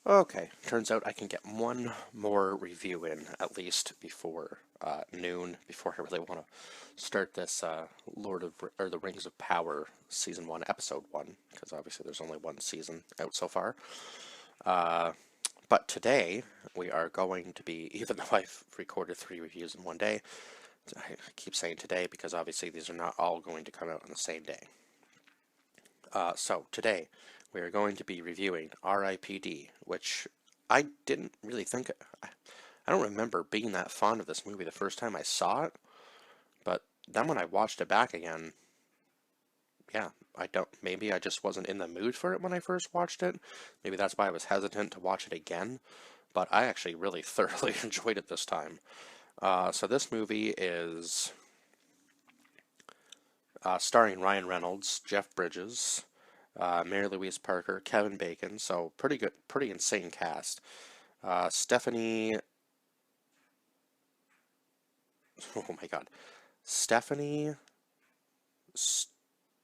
Okay, turns out I can get one more review in at least before noon, before I really want to start this the Rings of Power Season 1, Episode 1, because obviously there's only one season out so far. Uh, but today we are going to be, even though I've recorded 3 reviews in one day, I keep saying today because obviously these are not all going to come out on the same day. So today we are going to be reviewing R.I.P.D., which I didn't really think. I don't remember being that fond of this movie the first time I saw it, but then when I watched it back again, yeah, I don't. Maybe I just wasn't in the mood for it when I first watched it. Maybe that's why I was hesitant to watch it again. But I actually really thoroughly enjoyed it this time. So this movie is starring Ryan Reynolds, Jeff Bridges, Mary Louise Parker, Kevin Bacon. So pretty good, pretty insane cast. Stephanie, oh my God, Stephanie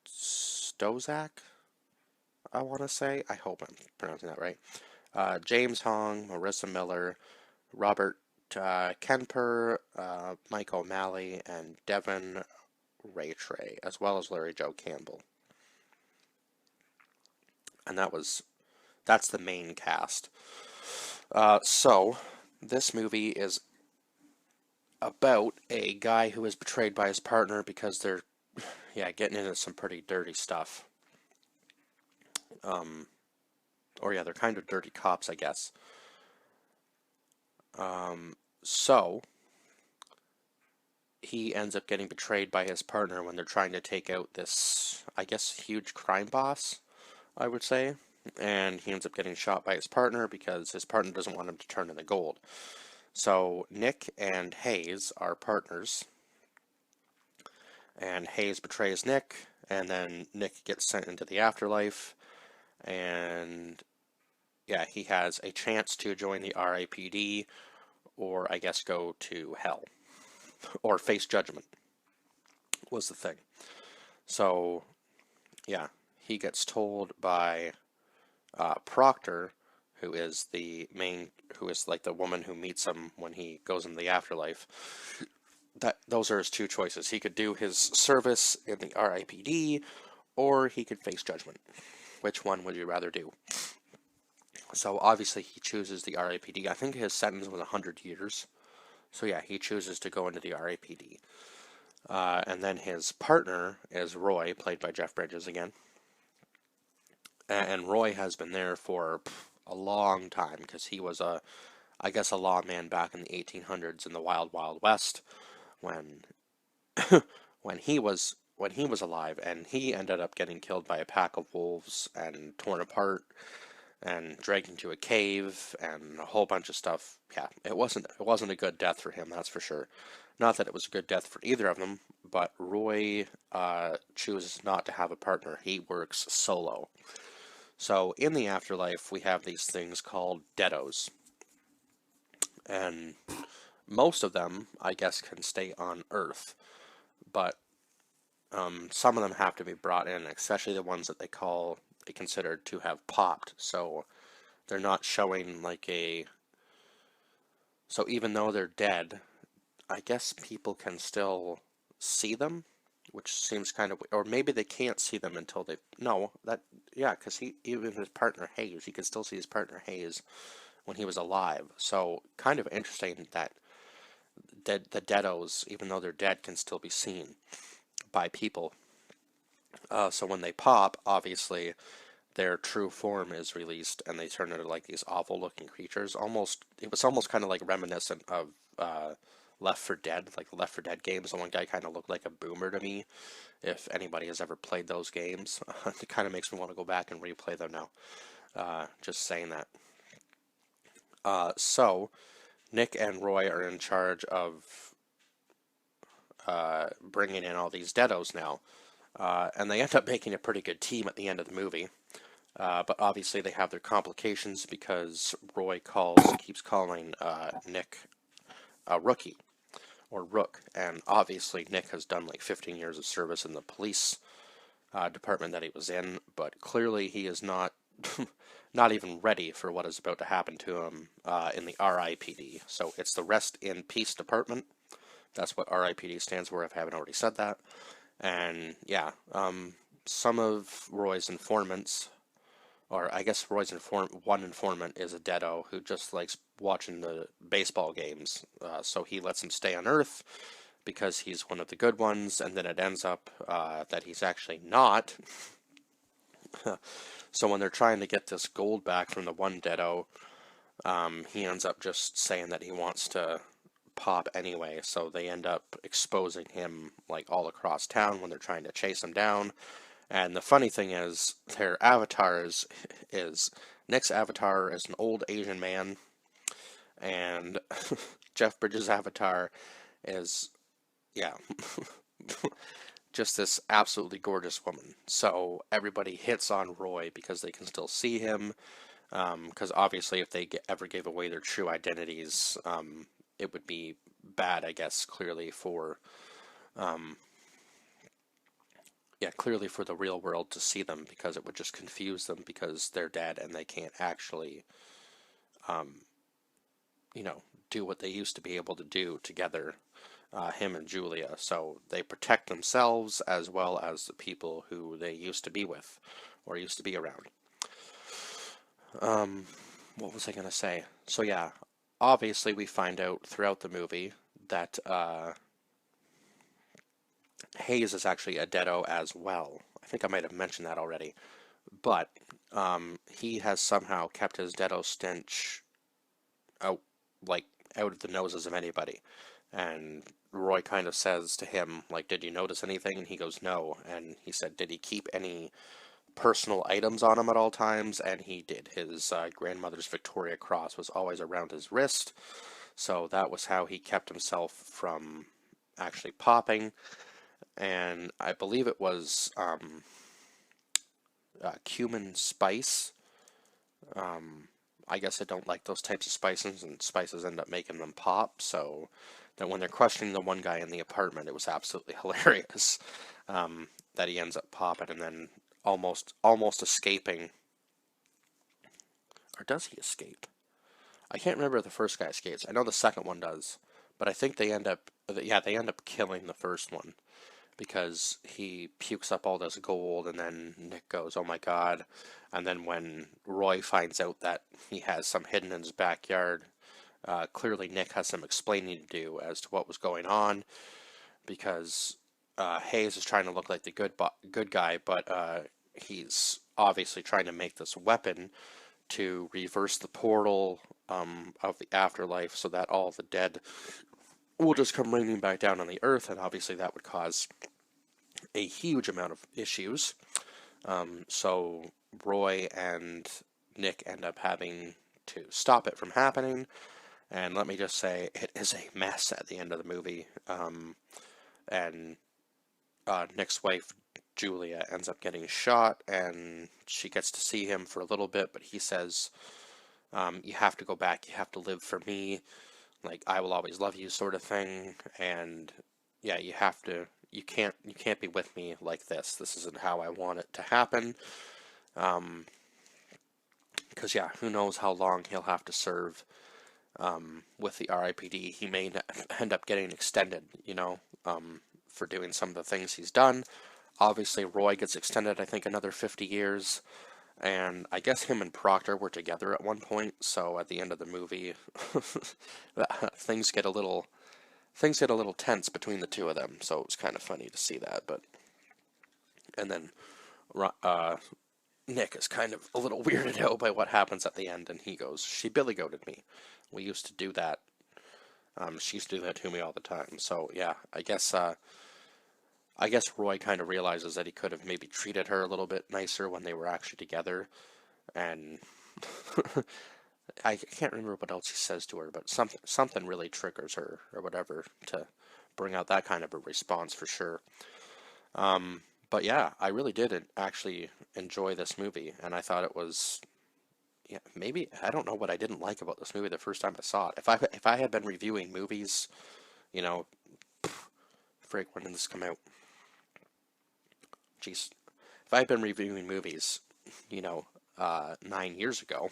Stozak, I want to say. I hope I'm pronouncing that right. James Hong, Marissa Miller, Robert Kemper, Mike O'Malley, and Devin Rattray, as well as Larry Joe Campbell. And that's the main cast. So this movie is about a guy who is betrayed by his partner because they're, yeah, getting into some pretty dirty stuff. Or yeah, they're kind of dirty cops, I guess. So he ends up getting betrayed by his partner when they're trying to take out this, I guess, huge crime boss, I would say. And he ends up getting shot by his partner because his partner doesn't want him to turn in the gold. So Nick and Hayes are partners, and Hayes betrays Nick, and then Nick gets sent into the afterlife, and yeah, he has a chance to join the RIPD, or I guess go to hell, or face judgment, was the thing. So, yeah, he gets told by Proctor, who is like the woman who meets him when he goes in the afterlife, that those are his two choices. He could do his service in the RIPD, or he could face judgment. Which one would you rather do? So obviously he chooses the RIPD. I think his sentence was 100 years. So yeah, he chooses to go into the RIPD. And then his partner is Roy, played by Jeff Bridges again. And Roy has been there for a long time because he was I guess, a lawman back in the 1800s in the Wild Wild West when when he was alive, and he ended up getting killed by a pack of wolves and torn apart and dragged into a cave and a whole bunch of stuff. Yeah, it wasn't a good death for him, that's for sure. Not that it was a good death for either of them, but Roy chooses not to have a partner. He works solo. So in the afterlife, we have these things called deados, and most of them, I guess, can stay on Earth, but some of them have to be brought in, especially the ones that they consider to have popped. So they're not showing like a. So even though they're dead, I guess people can still see them, which seems kind of, or maybe they can't see them until they. No, that yeah, because he even his partner Hayes, he could still see his partner Hayes when he was alive. So kind of interesting that the deados, even though they're dead, can still be seen by people. So when they pop, obviously their true form is released, and they turn into like these awful-looking creatures. It was almost kind of like reminiscent of Left 4 Dead, like the Left 4 Dead games. The one guy kind of looked like a boomer to me. If anybody has ever played those games, it kind of makes me want to go back and replay them now. Just saying that. So Nick and Roy are in charge of bringing in all these deados now. And they end up making a pretty good team at the end of the movie. But obviously they have their complications because Roy keeps calling Nick a rookie, or Rook. And obviously Nick has done like 15 years of service in the police department that he was in, but clearly he is not not even ready for what is about to happen to him in the RIPD. So it's the Rest in Peace Department. That's what RIPD stands for, if I haven't already said that. And yeah, some of Roy's informants, or I guess Roy's one informant is a deado who just likes watching the baseball games. So he lets him stay on Earth because he's one of the good ones, and then it ends up that he's actually not. So when they're trying to get this gold back from the one deado, he ends up just saying that he wants to pop anyway, so they end up exposing him like all across town when they're trying to chase him down. And the funny thing is, their avatars is Nick's avatar is an old Asian man, and Jeff Bridges' avatar is, yeah, just this absolutely gorgeous woman. So everybody hits on Roy because they can still see him. Because obviously, if they ever gave away their true identities, it would be bad, I guess, clearly for, clearly for the real world to see them, because it would just confuse them because they're dead and they can't actually, do what they used to be able to do together, him and Julia. So they protect themselves as well as the people who they used to be with or used to be around. What was I going to say? So yeah, obviously we find out throughout the movie that Hayes is actually a deado as well. I think I might have mentioned that already. But he has somehow kept his deado stench out, out of the noses of anybody. And Roy kind of says to him, like, did you notice anything? And he goes, no. And he said, did he keep any personal items on him at all times? And he did. His grandmother's Victoria Cross was always around his wrist. So that was how he kept himself from actually popping. And I believe it was cumin spice. I guess I don't like those types of spices, and spices end up making them pop. So that when they're questioning the one guy in the apartment, it was absolutely hilarious that he ends up popping and then almost escaping. Or does he escape? I can't remember if the first guy escapes. I know the second one does, but I think they end up killing the first one because he pukes up all this gold, and then Nick goes, oh my god. And then when Roy finds out that he has some hidden in his backyard, clearly Nick has some explaining to do as to what was going on, because Hayes is trying to look like the good guy, but he's obviously trying to make this weapon to reverse the portal of the afterlife so that all the dead will just come raining back down on the earth, and obviously that would cause a huge amount of issues. So Roy and Nick end up having to stop it from happening, and let me just say, it is a mess at the end of the movie. And Nick's wife, Julia, ends up getting shot, and she gets to see him for a little bit, but he says, you have to go back, you have to live for me, like, I will always love you, sort of thing. And yeah, you can't be with me like this. This isn't how I want it to happen. Because yeah, who knows how long he'll have to serve with the RIPD. He may end up getting extended, for doing some of the things he's done. Obviously, Roy gets extended, I think, another 50 years. And I guess him and Proctor were together at one point, so at the end of the movie, things get a little tense between the two of them. So it was kind of funny to see that. But and then Nick is kind of a little weirded out by what happens at the end, and he goes, "She Billy goated me. We used to do that. She used to do that to me all the time." So yeah, I guess Roy kind of realizes that he could have maybe treated her a little bit nicer when they were actually together, and I can't remember what else he says to her, but something really triggers her or whatever to bring out that kind of a response for sure. But yeah, I really did actually enjoy this movie, and I thought it was, yeah, maybe, I don't know what I didn't like about this movie the first time I saw it. If I had been reviewing movies, you know, frig, when did this come out? Jeez. If I had been reviewing movies, 9 years ago,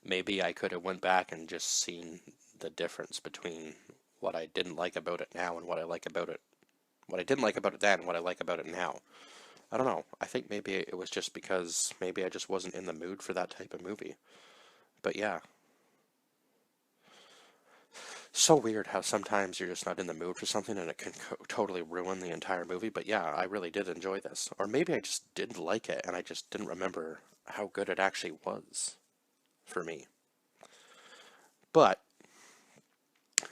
maybe I could have went back and just seen the difference between what I didn't like about it now and what I like about it, what I didn't like about it then and what I like about it now. I don't know. I think maybe it was just because maybe I just wasn't in the mood for that type of movie. But yeah, so weird how sometimes you're just not in the mood for something and it can totally ruin the entire movie. But yeah, I really did enjoy this. Or maybe I just didn't like it and I just didn't remember how good it actually was for me. But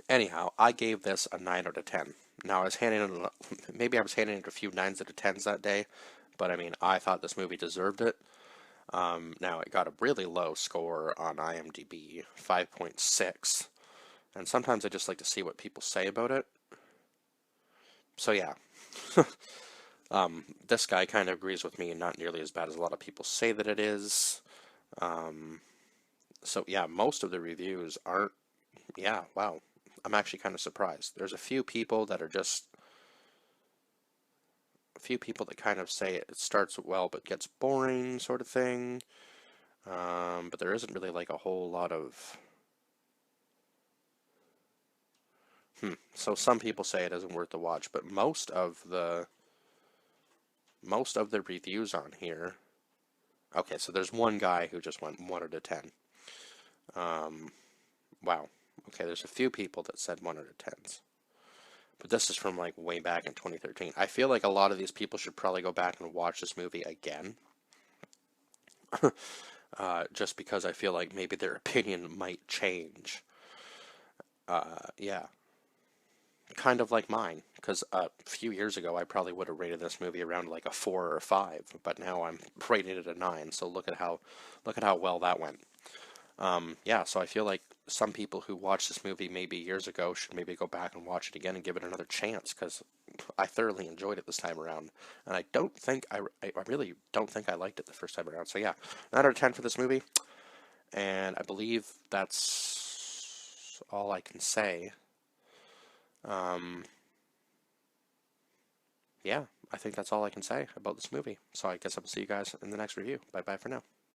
anyhow, I gave this a 9 out of 10. Now I was handing it, maybe I was handing it a few 9s out of 10s that day, but I mean, I thought this movie deserved it. Now it got a really low score on IMDb, 5.6, and sometimes I just like to see what people say about it. So yeah, this guy kind of agrees with me, not nearly as bad as a lot of people say that it is. So yeah, most of the reviews aren't, yeah, wow. I'm actually kind of surprised. There's a few people that are just, a few people that kind of say it starts well but gets boring sort of thing. But there isn't really like a whole lot of, so some people say it isn't worth the watch, but most of the reviews on here, okay, so there's one guy who just went 1 out of 10. Wow. Okay, there's a few people that said 1 out of 10s. But this is from like way back in 2013. I feel like a lot of these people should probably go back and watch this movie again. Just because I feel like maybe their opinion might change. Yeah. Kind of like mine. Because a few years ago, I probably would have rated this movie around like a 4 or a 5. But now I'm rating it a 9. So look at how well that went. Yeah, so I feel like some people who watched this movie maybe years ago should maybe go back and watch it again and give it another chance because I thoroughly enjoyed it this time around, and I really don't think I liked it the first time around. So yeah, 9 out of 10 for this movie, and I believe that's all I can say. Um, yeah, I think that's all I can say about this movie. So I guess I will see you guys in the next review. Bye bye for now.